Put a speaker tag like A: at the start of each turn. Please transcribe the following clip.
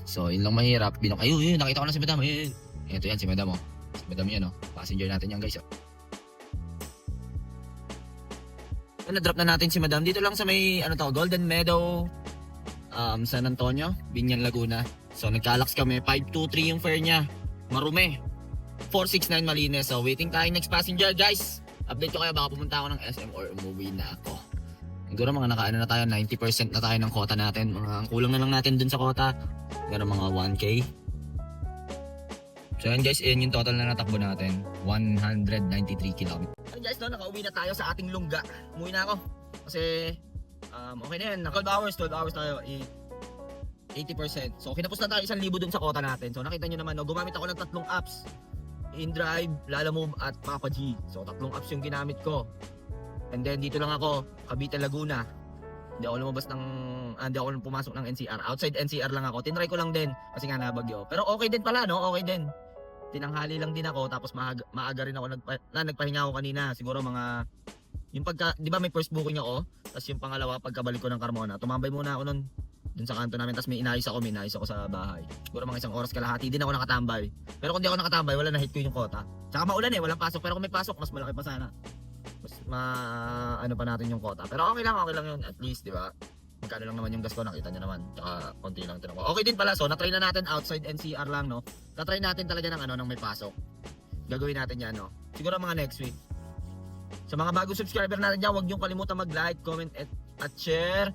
A: So, yun lang mahirap. Ayun, nakita ko na si Madam. Ayun. Ito yan, si Madam, oh. Si Madam yan, oh. Passenger natin yan, guys, oh. Na-drop na natin si Madam. Dito lang sa may, Golden Meadow, San Antonio, Binyan, Laguna. So, nagkalax kami. 523 yung fare niya. Marumi. 469 malinis. So, waiting tayo next passenger, guys. Update ko kayo, baka pumunta ako ng SM or umuwi na ako. Siguro mga nakaano na tayo, 90% na tayo ng quota natin. Ang kulang na lang natin dun sa quota. Siguro mga 1K. So yun guys, yun yung total na natakbo natin. 193 km. Ayun guys, no, nakauwi na tayo sa ating lungga. Umuwi na ako. Kasi, okay na yan. 12 hours tayo. 80%. So kinapos na tayo 1,000 dun sa quota natin. So nakita nyo naman, no, gumamit ako ng 3 apps. InDrive, Lalamove at Papa G. So 3 apps yung ginamit ko. And then dito lang ako, Cavite, Laguna. Hindi ako pumasok ng NCR. Outside NCR lang ako. Tinry ko lang din kasi nga nabagyo. Pero okay din pala, no? Okay din. Tinanghali lang din ako tapos maaga rin ako nagpahinga ako kanina. Siguro mga yung di ba may first booking ako? Tapos yung pangalawa pagkabalik ko ng Carmona. Tumambay muna ako dun sa kanto namin. Tapos may inayos ako sa bahay. Siguro mga 1 oras kalahati din ako nakatambay. Pero kung di ako nakatambay, wala na hit ko yung quota. Tsaka maulan walang pasok. Pero kung may pasok, mas malaki pa sana. Mas ano pa natin yung quota. Pero okay lang yun at least, di ba? Magkano lang naman yung gas ko, nakita nyo naman. Tsaka konti lang tinong ko. Okay din pala, so na-try na natin outside NCR lang, no? Na-try natin talaga ng may pasok. Gagawin natin yan, no? Siguro mga next week. Sa mga bagong subscriber natin dyan, huwag niyong kalimutan mag-like, comment, at share.